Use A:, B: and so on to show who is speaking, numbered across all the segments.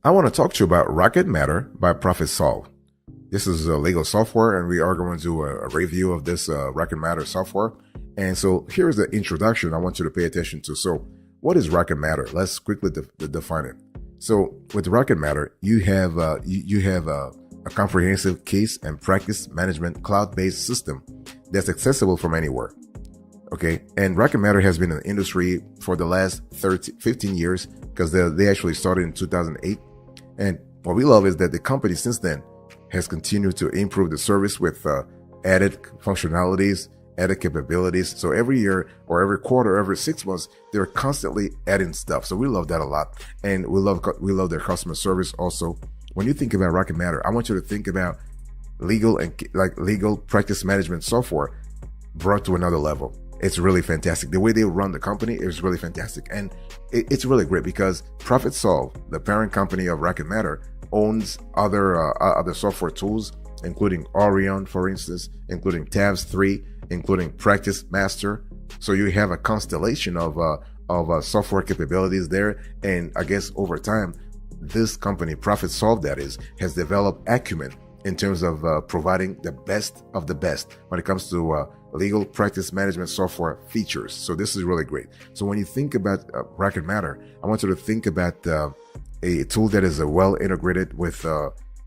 A: I want to talk to you about Rocket Matter by ProfitSolv. This is a legal software, and we are going to do a review of this Rocket Matter software. And so here's the introduction I want you to pay attention to. So what is Rocket Matter? Let's quickly define it. So with Rocket Matter, you have a comprehensive case and practice management cloud-based system that's accessible from anywhere. Okay, and Rocket Matter has been in the industry for the last 15 years because they actually started in 2008. And what we love is that the company since then has continued to improve the service with added functionalities, added capabilities. So every year or every quarter, every 6 months, they're constantly adding stuff. So we love that a lot. And we love their customer service also. When you think about Rocket Matter, I want you to think about legal practice management software brought to another level. It's really fantastic. The way they run the company is really fantastic. And it's really great because ProfitSolv, the parent company of Rocket Matter, owns other software tools, including Orion, for instance, including Tabs 3, including Practice Master. So you have a constellation of software capabilities there. And I guess over time, this company, ProfitSolv that is, has developed acumen in terms of providing the best of the best when it comes to legal practice management software features. So this is really great. So when you think about Rocket Matter, I want you to think about a tool that is well integrated with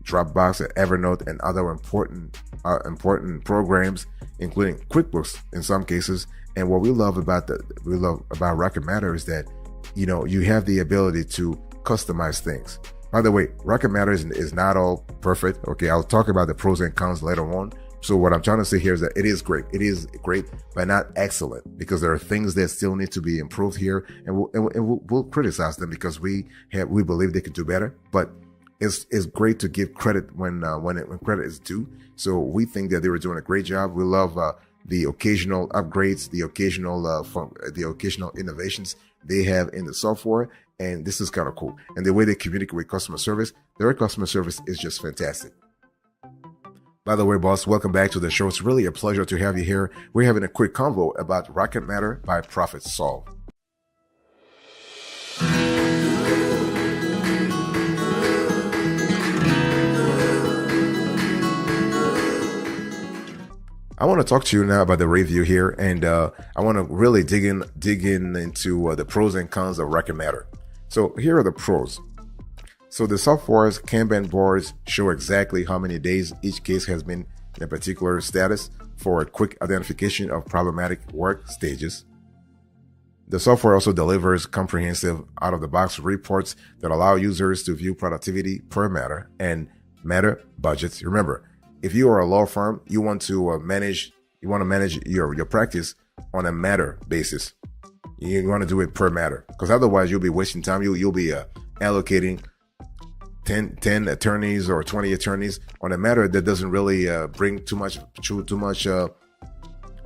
A: Dropbox and Evernote and other important programs, including QuickBooks in some cases. And what we love about Rocket Matter is that you have the ability to customize things. By the way, Rocket Matter is not all perfect. Okay, I'll talk about the pros and cons later on. So what I'm trying to say here is that it is great. It is great, but not excellent, because there are things that still need to be improved here, and we'll criticize them because we believe they could do better. But it's great to give credit when credit is due. So we think that they were doing a great job. We love the occasional upgrades, the occasional innovations they have in the software. And this is kind of cool. And the way they communicate with customer service, their customer service is just fantastic. By the way, boss, welcome back to the show. It's really a pleasure to have you here. We're having a quick convo about Rocket Matter by ProfitSolv. I want to talk to you now about the review here, and I want to really dig in into the pros and cons of Rocket Matter. So here are the pros. So the software's Kanban boards show exactly how many days each case has been in a particular status for a quick identification of problematic work stages. The software also delivers comprehensive out-of-the-box reports that allow users to view productivity per matter and matter budgets. Remember, if you are a law firm, you want to manage your practice on a matter basis. You want to do it per matter, because otherwise you'll be wasting time. You'll be allocating 10 attorneys or 20 attorneys on a matter that doesn't really bring too much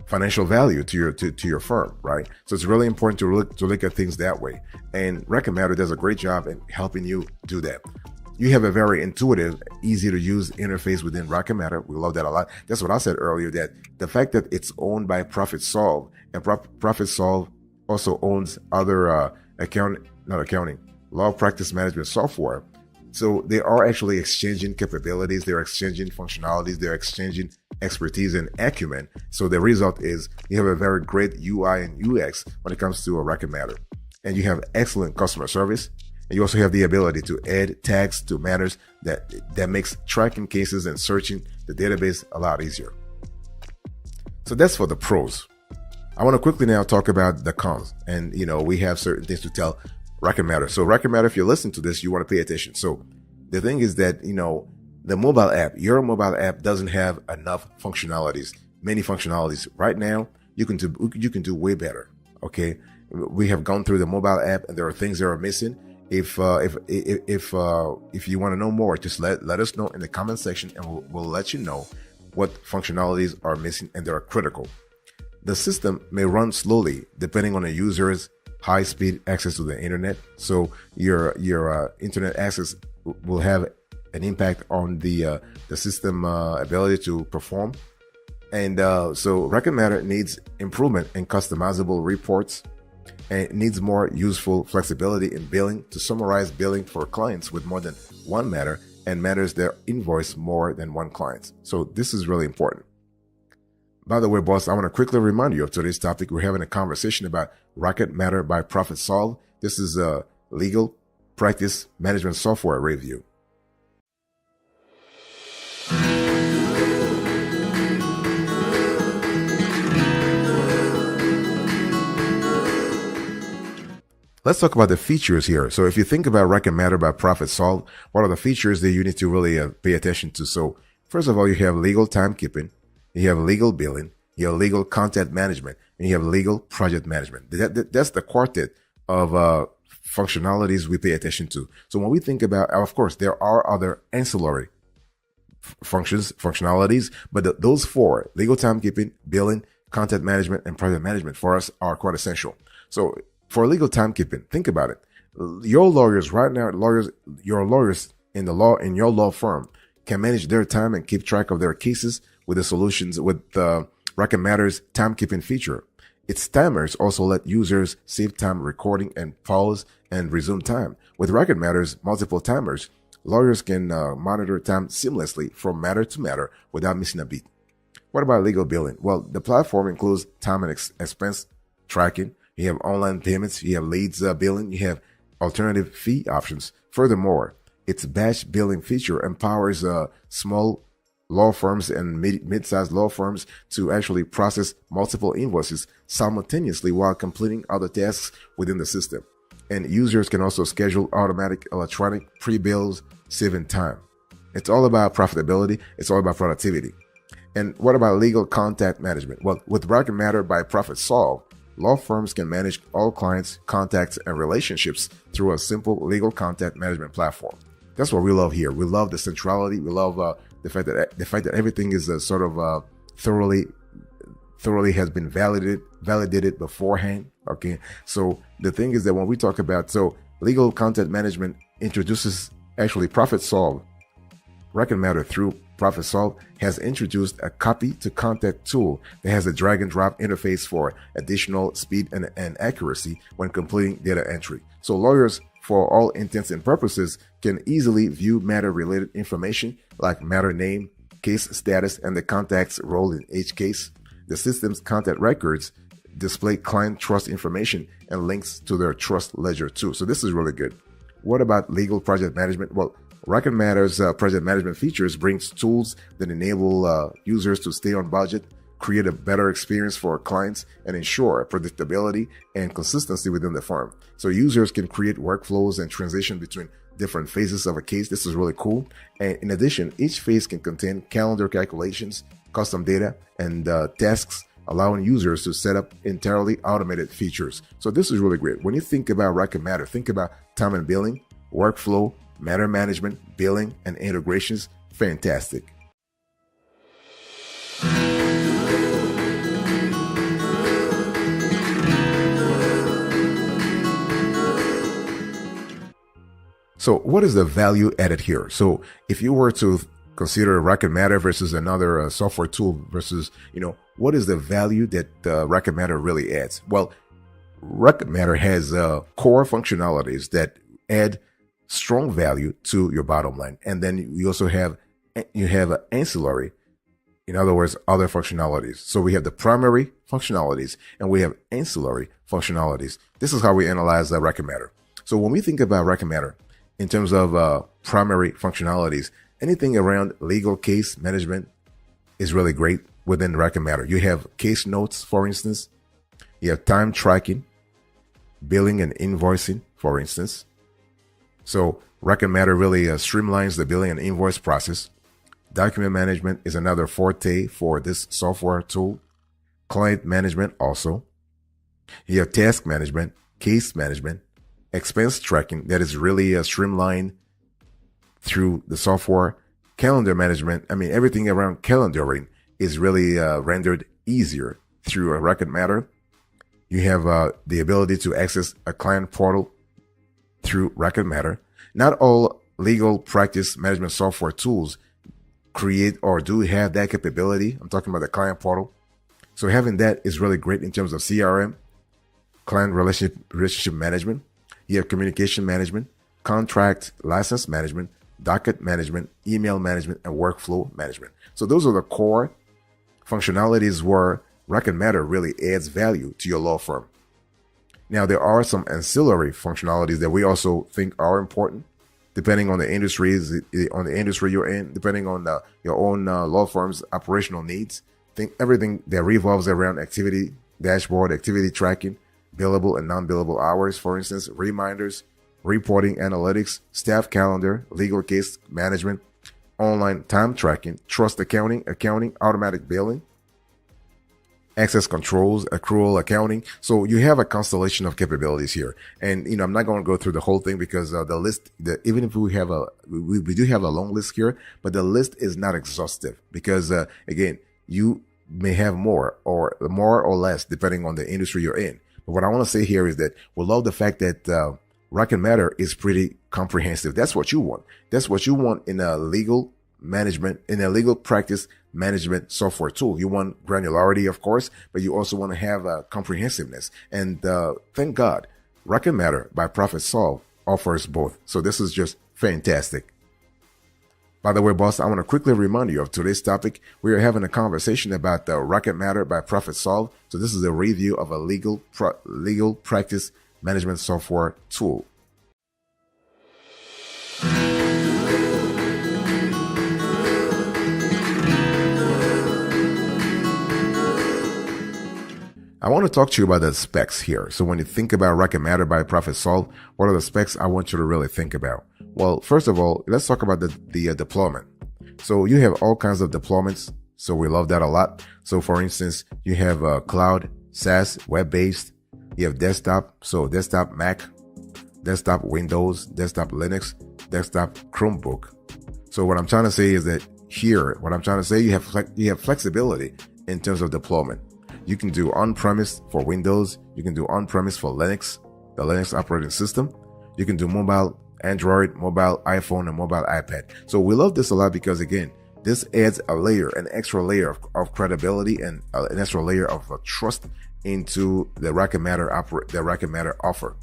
A: financial value to your firm, right? So it's really important to look at things that way. And Rocket Matter does a great job in helping you do that. You have a very intuitive, easy to use interface within Rocket Matter. We love that a lot. That's what I said earlier, that the fact that it's owned by ProfitSolv, and ProfitSolv also owns other law practice management software. So they are actually exchanging capabilities, they're exchanging functionalities, they're exchanging expertise and acumen. So the result is you have a very great UI and UX when it comes to a Rocket Matter. And you have excellent customer service. And you also have the ability to add tags to matters that makes tracking cases and searching the database a lot easier. So that's for the pros. I want to quickly now talk about the cons. And, we have certain things to tell Rocket Matter. So Rocket Matter, if you listen to this, you want to pay attention. So the thing is that, the mobile app, your mobile app doesn't have enough functionalities, many functionalities. Right now, you can do way better. Okay. We have gone through the mobile app and there are things that are missing. If you want to know more, just let us know in the comment section, and we'll let you know what functionalities are missing and they are critical. The system may run slowly depending on a user's high-speed access to the internet. So your internet access will have an impact on the system ability to perform. And so Rocket Matter needs improvement in customizable reports, and it needs more useful flexibility in billing to summarize billing for clients with more than one matter and matters that invoice more than one client. So this is really important. By the way, boss, I want to quickly remind you of today's topic. We're having a conversation about Rocket Matter by ProfitSolv. This is a legal practice management software review. Let's talk about the features here. So if you think about Rocket Matter by ProfitSolv, what are the features that you need to really pay attention to? So first of all, you have legal timekeeping, you have legal billing, you have legal content management, and you have legal project management. That's the quartet of functionalities we pay attention to. So when we think about, of course, there are other ancillary functionalities, but those four, legal timekeeping, billing, content management, and project management, for us are quite essential. So for legal timekeeping, think about it. Your lawyers right now, your lawyers in your law firm can manage their time and keep track of their cases with the solutions with Rocket Matter's timekeeping feature. Its timers also let users save time recording and pause and resume time. With Rocket Matter's multiple timers, lawyers can monitor time seamlessly from matter to matter without missing a beat. What about legal billing? Well, the platform includes time and expense tracking. You have online payments, you have leads billing, you have alternative fee options. Furthermore, its batch billing feature empowers small law firms and mid-sized law firms to actually process multiple invoices simultaneously while completing other tasks within the system. And users can also schedule automatic electronic pre-bills, saving time. It's all about profitability. It's all about productivity. And what about legal contact management? Well, with Rocket Matter by ProfitSolv, law firms can manage all clients, contacts, and relationships through a simple legal contact management platform. That's what we love here. We love the centrality. We love the fact that everything is thoroughly has been validated beforehand. Okay, so the thing is that when we talk about legal content management introduces actually ProfitSolv. Rocket Matter through ProfitSolv has introduced a copy to contact tool that has a drag and drop interface for additional speed and accuracy when completing data entry. So lawyers, for all intents and purposes, can easily view matter related information like matter name, case status, and the contact's role in each case. The system's contact records display client trust information and links to their trust ledger too. So this is really good. What about legal project management? Well, Rocket Matter's project management features brings tools that enable users to stay on budget, create a better experience for clients, and ensure predictability and consistency within the firm. So users can create workflows and transition between different phases of a case. This is really cool. And in addition, each phase can contain calendar calculations, custom data, and tasks, allowing users to set up entirely automated features. So this is really great. When you think about Rocket Matter, think about time and billing, workflow, matter management, billing, and integrations. Fantastic. So what is the value added here? So if you were to consider Rocket Matter versus another software tool versus, what is the value that Rocket Matter really adds? Well, Rocket Matter has core functionalities that add strong value to your bottom line. And then you also have ancillary, in other words, other functionalities. So we have the primary functionalities and we have ancillary functionalities. This is how we analyze Rocket Matter. So when we think about Rocket Matter in terms of primary functionalities, anything around legal case management is really great within Rocket Matter. You have case notes, for instance. You have time tracking, billing and invoicing, for instance. So Rocket Matter really streamlines the billing and invoice process. Document management is another forte for this software tool. Client management also. You have task management, case management, expense tracking that is really streamlined through the software. Calendar management, everything around calendaring is really rendered easier through a Rocket Matter. You have the ability to access a client portal through Rocket Matter. Not all legal practice management software tools create or do have that capability. I'm talking about the client portal. So having that is really great in terms of CRM. client relationship management. You have communication management, contract license management, docket management, email management, and workflow management. So those are the core functionalities where Record Matter really adds value to your law firm. Now, there are some ancillary functionalities that we also think are important, depending on the industry you're in, depending on your own law firm's operational needs. Think everything that revolves around activity dashboard, activity tracking, billable and non-billable hours, for instance, reminders, reporting analytics, staff calendar, legal case management, online time tracking, trust accounting, automatic billing, access controls, accrual accounting. So you have a constellation of capabilities here. And, I'm not going to go through the whole thing because the list, even if we have we do have a long list here, but the list is not exhaustive because, again, you may have more or less depending on the industry you're in. But what I want to say here is that we love the fact that Record Matter is pretty comprehensive. That's what you want. That's what you want in a legal practice management software tool. You want granularity, of course, but you also want to have comprehensiveness. And thank God, Record Matter by ProfitSolv offers both. So this is just fantastic. By the way, boss, I want to quickly remind you of today's topic. We are having a conversation about the Record Matter by ProfitSolv. So this is a review of a legal practice management software tool. I want to talk to you about the specs here. So when you think about Record Matter by ProfitSolv, what are the specs I want you to really think about? Well, first of all, let's talk about the deployment. So you have all kinds of deployments. So we love that a lot. So for instance, you have cloud, SaaS, web-based. You have desktop. So desktop Mac, desktop Windows, desktop Linux, desktop Chromebook. So what I'm trying to say is that here, you have flexibility in terms of deployment. You can do on-premise for Windows. You can do on-premise for Linux, the Linux operating system. You can do mobile Android, mobile iPhone, and mobile iPad. So we love this a lot because, again, this adds an extra layer of credibility and an extra layer of trust into the Record Matter offer.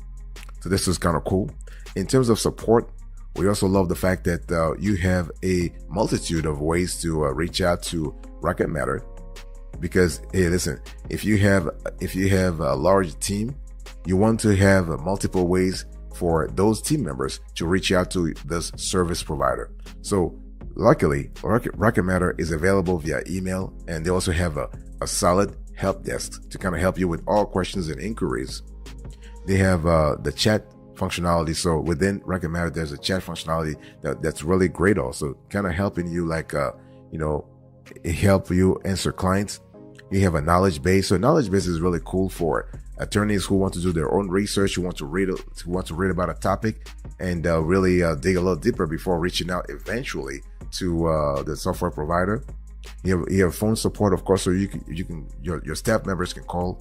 A: So this is kind of cool. In terms of support, we also love the fact that you have a multitude of ways to reach out to Record Matter. Because, hey, listen, if you have a large team, you want to have multiple ways for those team members to reach out to this service provider. So luckily, Record Matter is available via email, and they also have a solid help desk to kind of help you with all questions and inquiries. They have the chat functionality. So within Record Matter, there's a chat functionality that's really great also, kind of helping you help you answer clients. You have a knowledge base. So knowledge base is really cool for attorneys who want to do their own research, who want to read about a topic and really dig a little deeper before reaching out eventually to the software provider. You have phone support, of course, so your staff members can call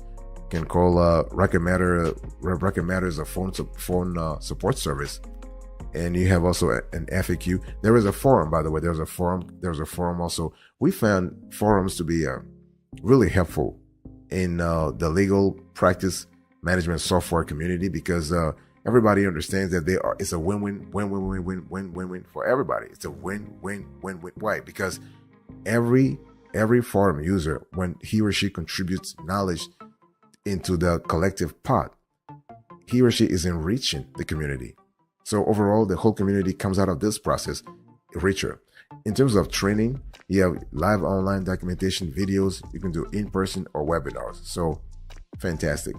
A: Record Matter. Record Matter is a phone support service. And you have also an FAQ. There is a forum, by the way. There's a forum also. We found forums to be really helpful in the legal practice management software community because everybody understands that it's a win-win for everybody. It's a win-win-win-win. Why? Because every forum user, when he or she contributes knowledge into the collective pot, he or she is enriching the community. So overall, the whole community comes out of this process richer. In terms of training, you have live online documentation videos. You can do in-person or webinars. So fantastic.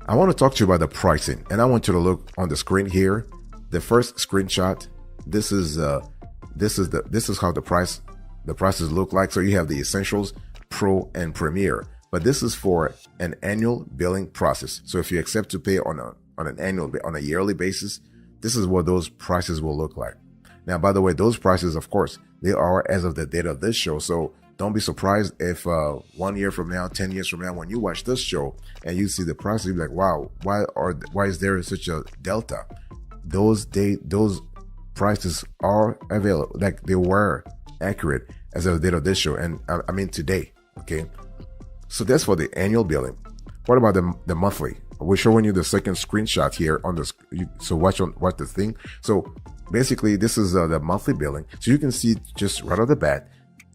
A: I want to talk to you about the pricing, and I want you to look on the screen here. The first screenshot. This is how the prices look like. So you have the Essentials, Pro, and Premier. But this is for an annual billing process. So if you accept to pay on a yearly basis, this is what those prices will look like. Now, by the way, those prices, of course, they are as of the date of this show. So don't be surprised if 1 year from now, 10 years from now, when you watch this show and you see the prices, you'll be like, wow, why is there such a delta? Those prices are available, like they were accurate as of the date of this show, and I mean today. Okay, so that's for the annual billing. What about the monthly? We're showing you the second screenshot here on the. So watch the thing. So basically, this is the monthly billing. So you can see just right off the bat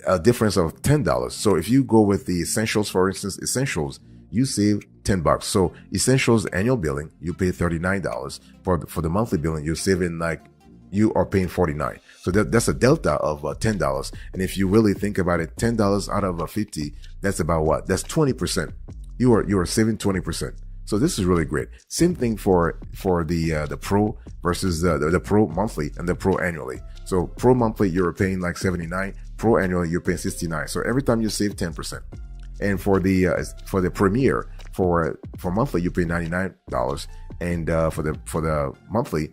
A: a difference of $10. So if you go with the essentials, for instance, essentials, you save $10. So essentials annual billing, you pay $39. For the monthly billing, you're saving you are paying $49. So that's a delta of $10. And if you really think about it, $10 out of 50, that's about what? That's 20%. You are saving 20%. So this is really great. Same thing for the pro versus the pro monthly and the pro annually. So pro monthly, you're paying like 79. Pro annually, you're paying 69. So every time you save 10%. And for the premier, for monthly, you pay $99. And for the monthly,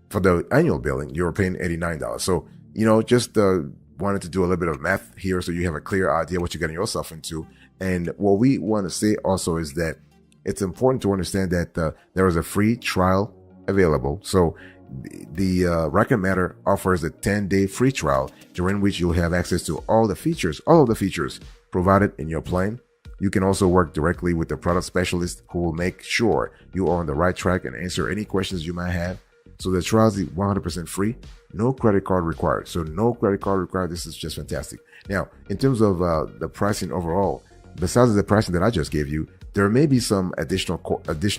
A: for the annual billing, you're paying $89. So just wanted to do a little bit of math here so you have a clear idea what you're getting yourself into. And what we want to say also is that it's important to understand that there is a free trial available. So the Rocket Matter offers a 10-day free trial during which you'll have access to all of the features provided in your plan. You can also work directly with the product specialist who will make sure you are on the right track and answer any questions you might have. So the trial is 100% free, no credit card required. So no credit card required. This is just fantastic. Now, in terms of the pricing overall, besides the pricing that I just gave you, there may be some additional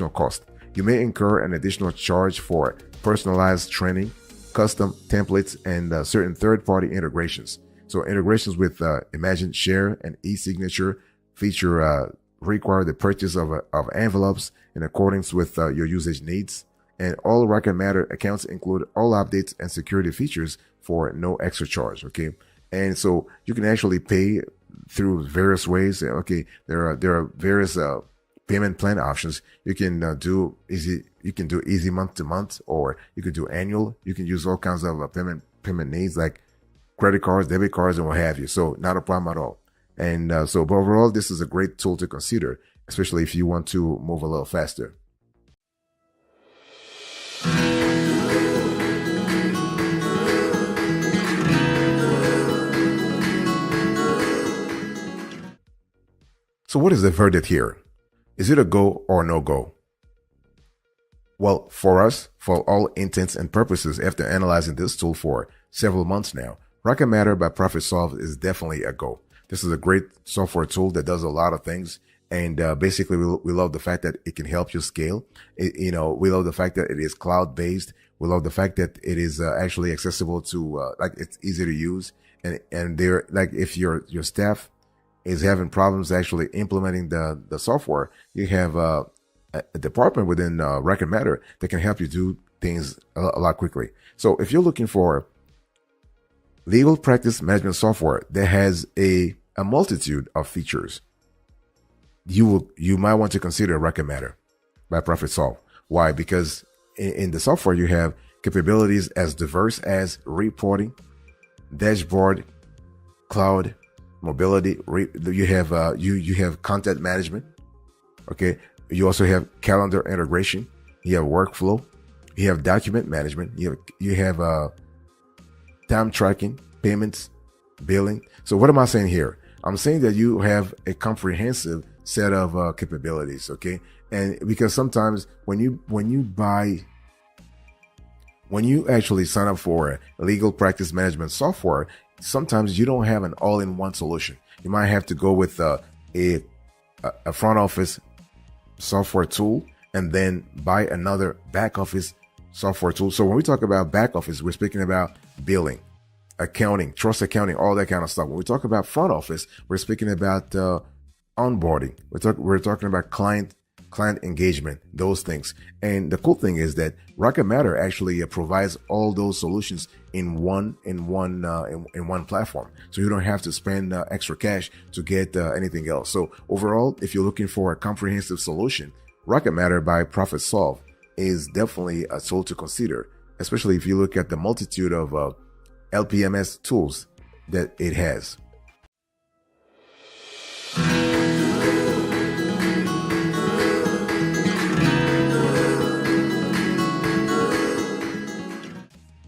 A: cost. You may incur an additional charge for personalized training, custom templates, and certain third-party integrations. So integrations with Imagine Share and e-signature feature require the purchase of envelopes in accordance with your usage needs. And all Rocket Matter accounts include all updates and security features for no extra charge. Okay, and so you can actually pay through various ways. Okay, there are various payment plan options. You can do easy. You can do easy month to month, or you could do annual. You can use all kinds of payment needs like credit cards, debit cards, and what have you. So not a problem at all. And but overall, this is a great tool to consider, especially if you want to move a little faster. So what is the verdict here? Is it a go or no go? Well, for us, for all intents and purposes, after analyzing this tool for several months now, Rocket Matter by ProfitSolv is definitely a go. This is a great software tool that does a lot of things. And basically, we love the fact that it can help you scale. We love the fact that it is cloud-based. We love the fact that it is actually accessible to, it's easy to use. And there, if your staff is having problems actually implementing the software, you have a department within Rocket Matter that can help you do things a lot quickly. So if you're looking for legal practice management software that has a multitude of features, you might want to consider Rocket Matter by ProfitSolv. Why? Because in the software you have capabilities as diverse as reporting, dashboard, cloud, mobility. You have you have content management. Okay. You also have calendar integration. You have workflow. You have document management. You have time tracking, payments, billing. So what am I saying here? I'm saying that you have a comprehensive set of capabilities. Okay. And because sometimes when you actually sign up for legal practice management software, sometimes you don't have an all-in-one solution. You might have to go with a front office software tool and then buy another back office software tool. So when we talk about back office, we're speaking about billing, accounting, trust accounting, all that kind of stuff. When we talk about front office, we're speaking about onboarding. We're talking about client engagement, those things. And the cool thing is that Rocket Matter actually provides all those solutions in one platform. So you don't have to spend extra cash to get anything else. So overall, if you're looking for a comprehensive solution, Rocket Matter by ProfitSolv is definitely a tool to consider, especially if you look at the multitude of LPMS tools that it has.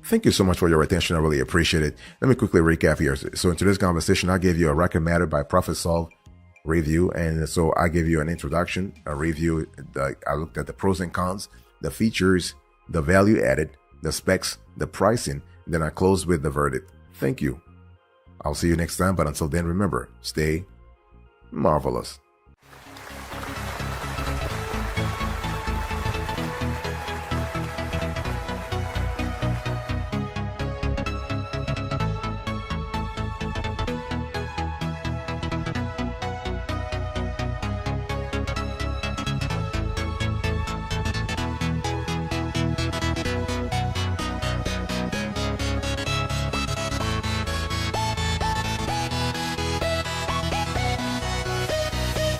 A: Thank you so much for your attention. I really appreciate it. Let me quickly recap here. So in today's conversation, I gave you a Rocket Matter by ProfitSolv review. And so I gave you an introduction, a review. I looked at the pros and cons, the features, the value added, the specs, the pricing. Then I closed with the verdict. Thank you. I'll see you next time. But until then, remember, stay marvelous.